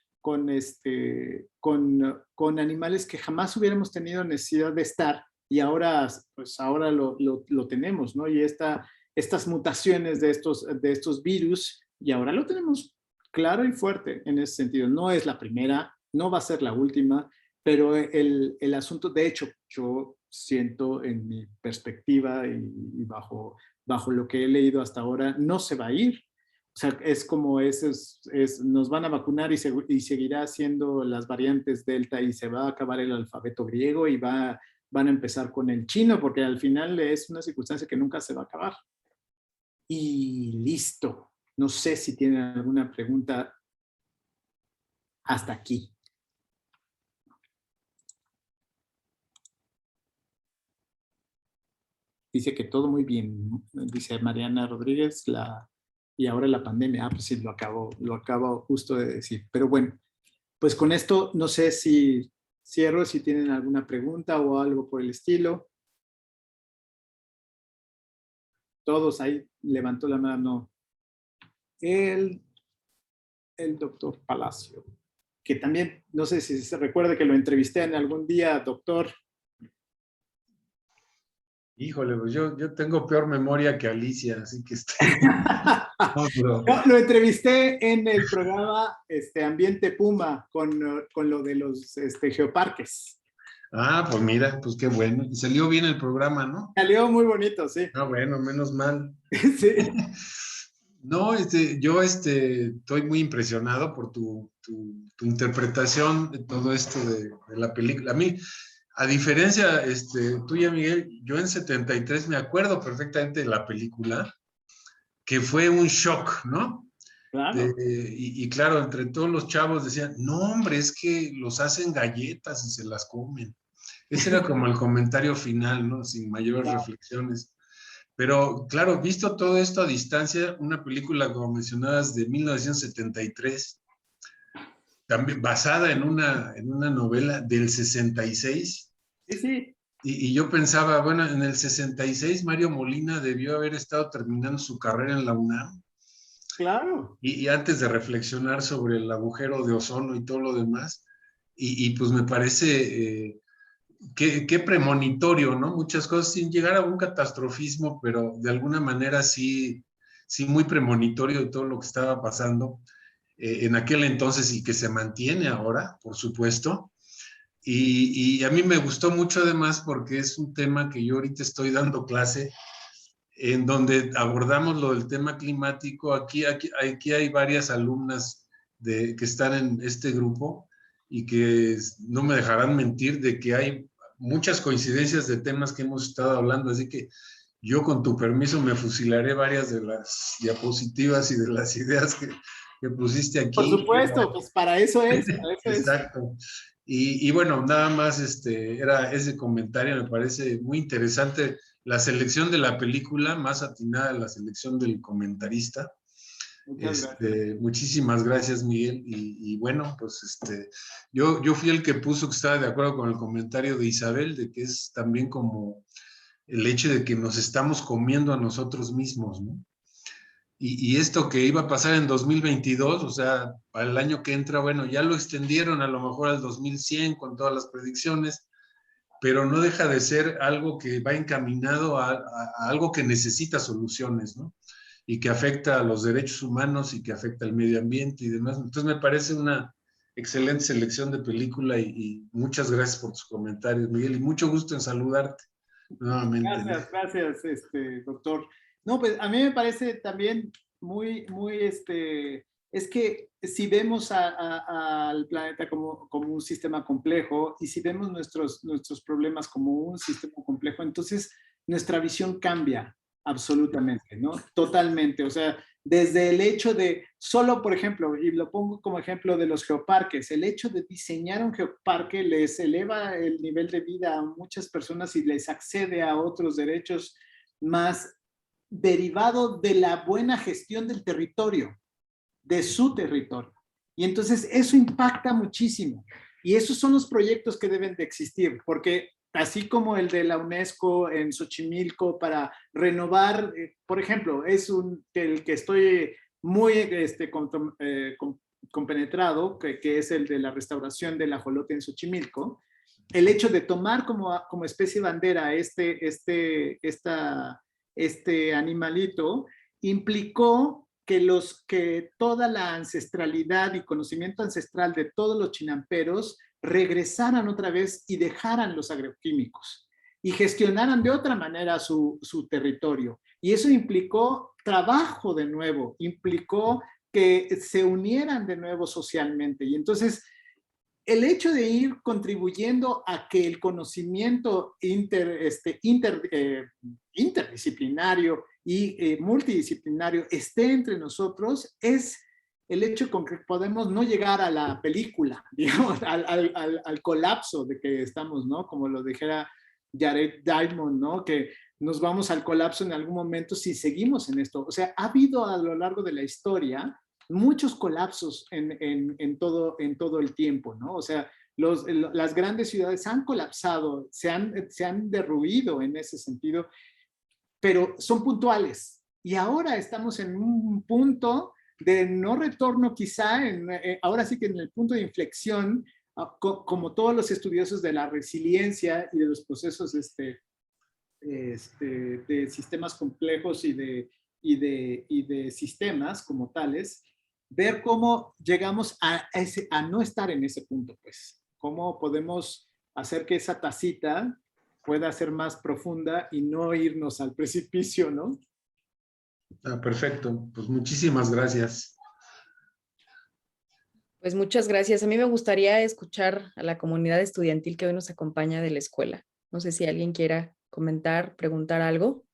animales que jamás hubiéramos tenido necesidad de estar y ahora, pues ahora lo tenemos, ¿no? Y estas mutaciones de estos virus, y ahora lo tenemos claro y fuerte en ese sentido. No es la primera, no va a ser la última, pero el asunto, de hecho, yo siento en mi perspectiva y bajo lo que he leído hasta ahora, no se va a ir. O sea, es como nos van a vacunar y seguirá siendo las variantes Delta y se va a acabar el alfabeto griego y van a empezar con el chino, porque al final es una circunstancia que nunca se va a acabar. Y listo. No sé si tienen alguna pregunta hasta aquí. Dice que todo muy bien, dice Mariana Rodríguez, y ahora la pandemia. Pues sí, lo acabo justo de decir. Pero bueno, pues con esto no sé si cierro, si tienen alguna pregunta o algo por el estilo. Todos ahí levantó la mano. El doctor Palacio, que también, no sé si se recuerda que lo entrevisté en algún día, doctor. Híjole, pues yo tengo peor memoria que Alicia, así que no, Yo lo entrevisté en el programa Ambiente Puma con lo de los geoparques. Ah, pues mira, pues qué bueno. Y salió bien el programa, ¿no? Salió muy bonito, sí. Ah, bueno, menos mal. Sí. No, yo estoy muy impresionado por tu interpretación de todo esto de la película. A mí, a diferencia tuya, Miguel, yo en 73 me acuerdo perfectamente de la película, que fue un shock, ¿no? Claro. Y claro, entre todos los chavos decían, no, hombre, es que los hacen galletas y se las comen. Ese era como el comentario final, ¿no? Sin mayores reflexiones. Pero, claro, visto todo esto a distancia, una película, como mencionabas, de 1973, también basada en una novela del 66. Sí, sí. Y yo pensaba, bueno, en el 66 Mario Molina debió haber estado terminando su carrera en la UNAM. Claro. Y antes de reflexionar sobre el agujero de ozono y todo lo demás, y pues me parece qué premonitorio, ¿no? Muchas cosas sin llegar a un catastrofismo, pero de alguna manera sí muy premonitorio de todo lo que estaba pasando en aquel entonces y que se mantiene ahora, por supuesto. Y a mí me gustó mucho además porque es un tema que yo ahorita estoy dando clase en donde abordamos lo del tema climático. Aquí hay varias alumnas que están en este grupo y que no me dejarán mentir de que hay muchas coincidencias de temas que hemos estado hablando, así que yo con tu permiso me fusilaré varias de las diapositivas y de las ideas que pusiste aquí. Por supuesto, pues para eso es. Exacto. Y bueno, nada más era ese comentario, me parece muy interesante la selección de la película, más atinada la selección del comentarista. Muchas gracias. Muchísimas gracias, Miguel. Y bueno, pues yo fui el que puso que estaba de acuerdo con el comentario de Isabel, de que es también como el hecho de que nos estamos comiendo a nosotros mismos, ¿no? Y esto que iba a pasar en 2022, o sea, para el año que entra, bueno, ya lo extendieron a lo mejor al 2100 con todas las predicciones, pero no deja de ser algo que va encaminado a algo que necesita soluciones, ¿no? Y que afecta a los derechos humanos y que afecta al medio ambiente y demás. Entonces me parece una excelente selección de película y muchas gracias por tus comentarios, Miguel, y mucho gusto en saludarte nuevamente. Gracias, gracias, doctor. No, pues a mí me parece también muy, es que si vemos al planeta como un sistema complejo y si vemos nuestros problemas como un sistema complejo, entonces nuestra visión cambia absolutamente, ¿no? Totalmente. O sea, desde el hecho de, solo por ejemplo, y lo pongo como ejemplo de los geoparques, el hecho de diseñar un geoparque les eleva el nivel de vida a muchas personas y les accede a otros derechos más derivado de la buena gestión del territorio, de su territorio. Y entonces eso impacta muchísimo. Y esos son los proyectos que deben de existir, porque así como el de la UNESCO en Xochimilco para renovar, por ejemplo, es el que estoy muy compenetrado, que es el de la restauración del ajolote en Xochimilco, el hecho de tomar como especie bandera este animalito implicó que toda la ancestralidad y conocimiento ancestral de todos los chinamperos regresaran otra vez y dejaran los agroquímicos y gestionaran de otra manera su territorio. Y eso implicó trabajo de nuevo, implicó que se unieran de nuevo socialmente. Y entonces, el hecho de ir contribuyendo a que el conocimiento interdisciplinario y multidisciplinario esté entre nosotros es el hecho con que podemos no llegar a la película, digamos, al colapso de que estamos, ¿no? Como lo dijera Jared Diamond, ¿no? Que nos vamos al colapso en algún momento si seguimos en esto. O sea, ha habido a lo largo de la historia muchos colapsos en todo el tiempo, ¿no? O sea, las grandes ciudades han colapsado, se han derruido en ese sentido, pero son puntuales. Y ahora estamos en un punto de no retorno quizá, ahora sí que en el punto de inflexión, como todos los estudiosos de la resiliencia y de los procesos de sistemas complejos y de sistemas como tales, ver cómo llegamos a no estar en ese punto, pues. Cómo podemos hacer que esa tacita pueda ser más profunda y no irnos al precipicio, ¿no? Perfecto, pues muchísimas gracias. Pues muchas gracias. A mí me gustaría escuchar a la comunidad estudiantil que hoy nos acompaña de la escuela. No sé si alguien quiera comentar, preguntar algo.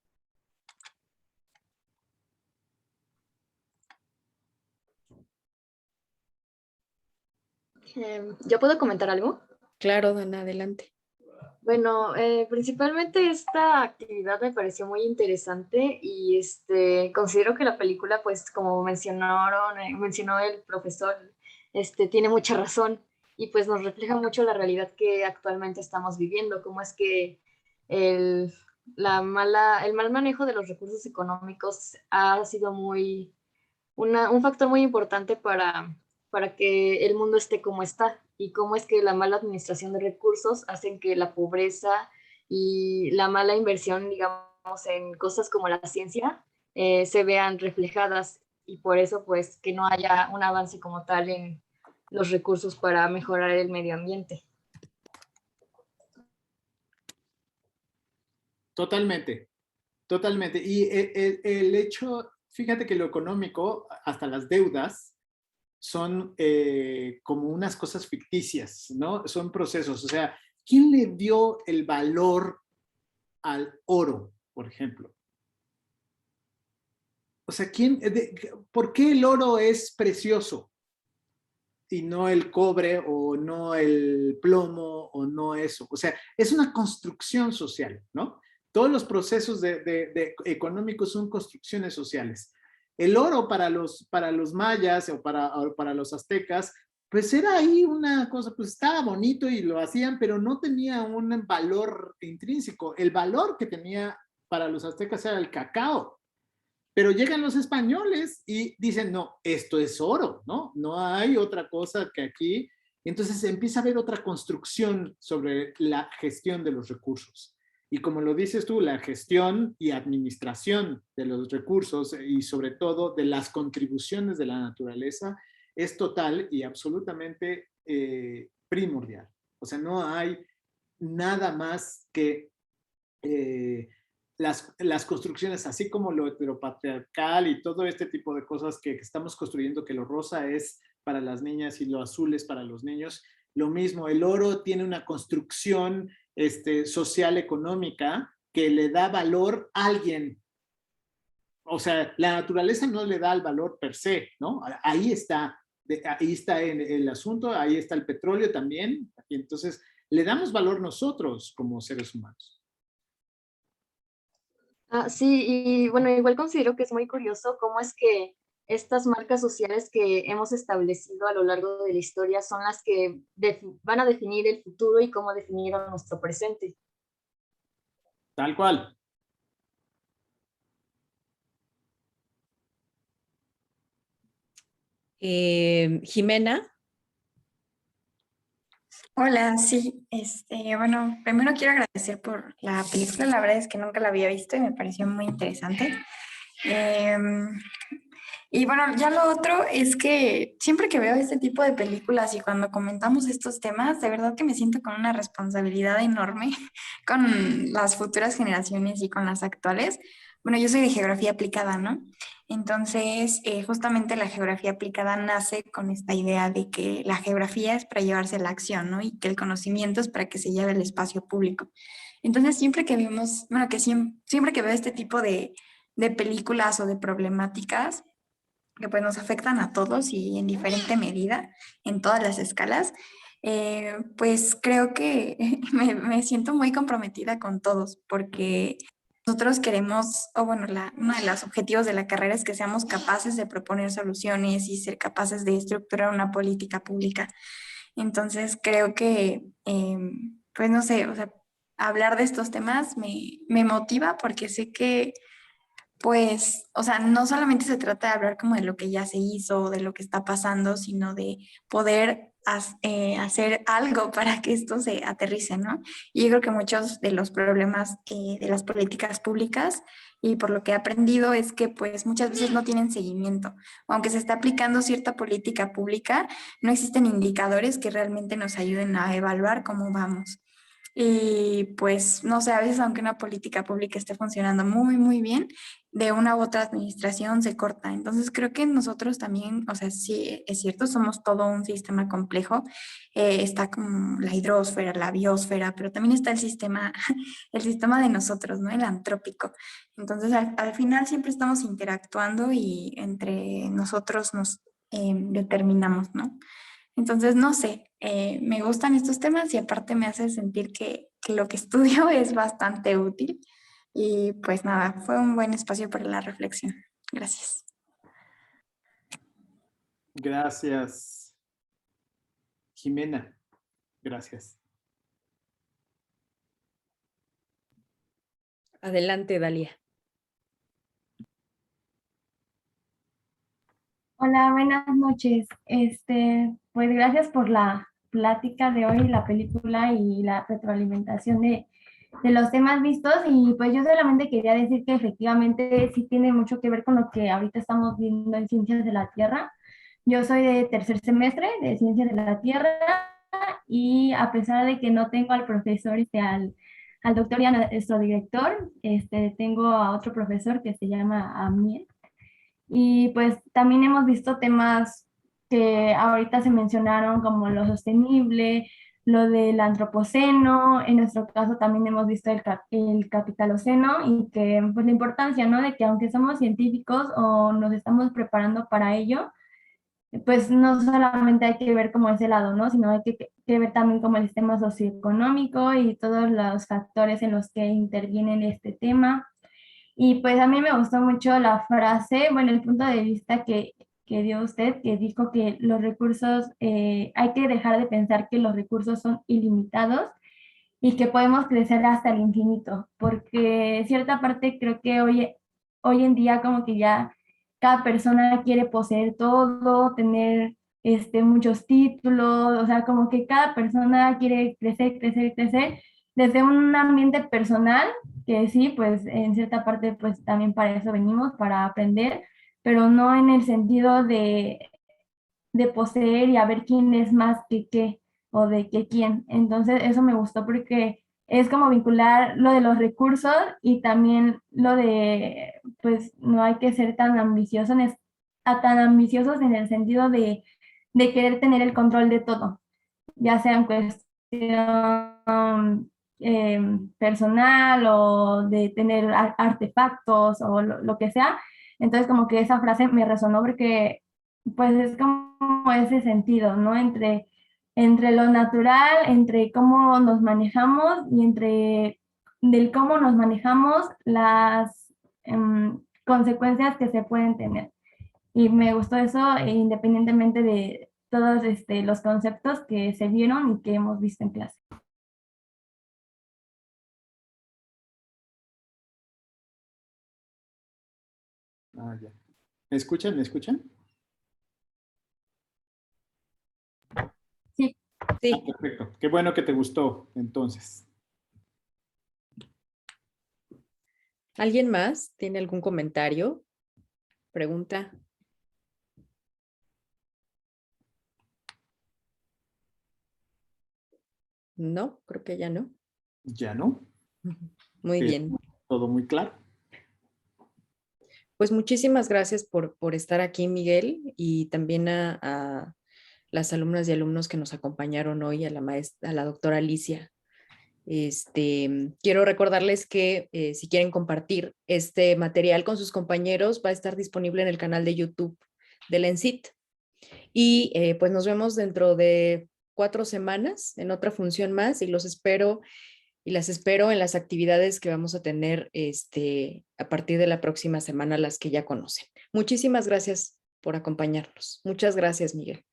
¿Yo puedo comentar algo? Claro, Dana, adelante. Bueno, principalmente esta actividad me pareció muy interesante y considero que la película, pues como mencionó el profesor, tiene mucha razón y pues nos refleja mucho la realidad que actualmente estamos viviendo, cómo es que el mal manejo de los recursos económicos ha sido un factor muy importante para que el mundo esté como está y cómo es que la mala administración de recursos hacen que la pobreza y la mala inversión, digamos, en cosas como la ciencia se vean reflejadas y por eso pues que no haya un avance como tal en los recursos para mejorar el medio ambiente. Totalmente, totalmente. Y el hecho, fíjate que lo económico, hasta las deudas, son como unas cosas ficticias, ¿no? Son procesos. O sea, ¿quién le dio el valor al oro, por ejemplo? O sea, ¿por qué el oro es precioso y no el cobre o no el plomo o no eso? O sea, es una construcción social, ¿no? Todos los procesos económicos son construcciones sociales. El oro para los mayas o para los aztecas, pues era ahí una cosa, pues estaba bonito y lo hacían, pero no tenía un valor intrínseco. El valor que tenía para los aztecas era el cacao. Pero llegan los españoles y dicen, no, esto es oro, ¿no? No hay otra cosa que aquí. Entonces empieza a haber otra construcción sobre la gestión de los recursos. Y como lo dices tú, la gestión y administración de los recursos y sobre todo de las contribuciones de la naturaleza es total y absolutamente primordial. O sea, no hay nada más que las construcciones, así como lo heteropatriarcal y todo este tipo de cosas que estamos construyendo, que lo rosa es para las niñas y lo azul es para los niños. Lo mismo, el oro tiene una construcción social, económica, que le da valor a alguien. O sea, la naturaleza no le da el valor per se, ¿no? Ahí está el asunto, ahí está el petróleo también, y entonces le damos valor nosotros como seres humanos. Sí, y bueno, igual considero que es muy curioso cómo es que estas marcas sociales que hemos establecido a lo largo de la historia son las que van a definir el futuro y cómo definieron nuestro presente. Tal cual. Jimena. Hola, sí, bueno, primero quiero agradecer por la película, la verdad es que nunca la había visto y me pareció muy interesante. Y bueno, ya lo otro es que siempre que veo este tipo de películas y cuando comentamos estos temas, de verdad que me siento con una responsabilidad enorme con las futuras generaciones y con las actuales. Bueno, yo soy de geografía aplicada, ¿no? Entonces, justamente la geografía aplicada nace con esta idea de que la geografía es para llevarse la acción, ¿no? Y que el conocimiento es para que se lleve el espacio público. Entonces, siempre que vemos, bueno, que siempre que veo este tipo de películas o de problemáticas, que pues nos afectan a todos y en diferente medida, en todas las escalas, pues creo que me siento muy comprometida con todos, porque nosotros queremos, o bueno, uno de los objetivos de la carrera es que seamos capaces de proponer soluciones y ser capaces de estructurar una política pública. Entonces creo que, pues no sé, o sea, hablar de estos temas me motiva porque sé que pues, o sea, no solamente se trata de hablar como de lo que ya se hizo, de lo que está pasando, sino de poder hacer algo para que esto se aterrice, ¿no? Y yo creo que muchos de los problemas de las políticas públicas y por lo que he aprendido es que pues muchas veces no tienen seguimiento. Aunque se está aplicando cierta política pública, no existen indicadores que realmente nos ayuden a evaluar cómo vamos. Y pues, no sé, a veces aunque una política pública esté funcionando muy, muy bien, de una u otra administración se corta. Entonces creo que nosotros también, o sea, sí, es cierto, somos todo un sistema complejo. Está como la hidrosfera, la biosfera, pero también está el sistema de nosotros, ¿no? El antrópico. Entonces al final siempre estamos interactuando y entre nosotros nos determinamos, ¿no? Entonces, no sé, me gustan estos temas y aparte me hace sentir que lo que estudio es bastante útil. Y pues nada, fue un buen espacio para la reflexión. Gracias. Gracias, Jimena. Gracias. Adelante, Dalia. Hola, buenas noches. Pues gracias por la plática de hoy, la película y la retroalimentación de los temas vistos. Y pues yo solamente quería decir que efectivamente sí tiene mucho que ver con lo que ahorita estamos viendo en Ciencias de la Tierra. Yo soy de tercer semestre de Ciencias de la Tierra y a pesar de que no tengo al profesor, al doctor y a nuestro director, tengo a otro profesor que se llama Amiel. Y pues también hemos visto temas que ahorita se mencionaron como lo sostenible, lo del antropoceno, en nuestro caso también hemos visto el capitaloceno y que pues la importancia, ¿no? De que aunque somos científicos o nos estamos preparando para ello, pues no solamente hay que ver como ese lado, ¿no? Sino hay que ver también como el sistema socioeconómico y todos los factores en los que intervienen este tema. Y pues a mí me gustó mucho la frase, bueno, el punto de vista que dio usted, que dijo que los recursos, hay que dejar de pensar que los recursos son ilimitados y que podemos crecer hasta el infinito, porque cierta parte creo que hoy en día como que ya cada persona quiere poseer todo, tener muchos títulos, o sea, como que cada persona quiere crecer, crecer, crecer desde un ambiente personal, que sí, pues en cierta parte pues también para eso venimos, para aprender, pero no en el sentido de poseer y a ver quién es más que qué o de que quién. Entonces, eso me gustó porque es como vincular lo de los recursos y también lo de, pues, no hay que ser tan ambiciosos, tan ambiciosos en el sentido de querer tener el control de todo, ya sea en cuestión personal o de tener artefactos o lo que sea. Entonces, como que esa frase me resonó porque pues es como ese sentido, ¿no? Entre lo natural, entre cómo nos manejamos y entre del cómo nos manejamos las consecuencias que se pueden tener. Y me gustó eso independientemente de todos los conceptos que se vieron y que hemos visto en clase. Ah, ya. ¿Me escuchan? ¿Me escuchan? Sí. Sí. Ah, perfecto. Qué bueno que te gustó, entonces. ¿Alguien más tiene algún comentario? ¿Pregunta? No, creo que ya no. ¿Ya no? Muy bien. Todo muy claro. Pues muchísimas gracias por estar aquí, Miguel, y también a las alumnas y alumnos que nos acompañaron hoy, a la maestra, a la doctora Alicia. Quiero recordarles que si quieren compartir este material con sus compañeros, va a estar disponible en el canal de YouTube del ENSIT. Y pues nos vemos dentro de 4 semanas en otra función más y los espero y las espero en las actividades que vamos a tener a partir de la próxima semana, las que ya conocen. Muchísimas gracias por acompañarnos. Muchas gracias, Miguel.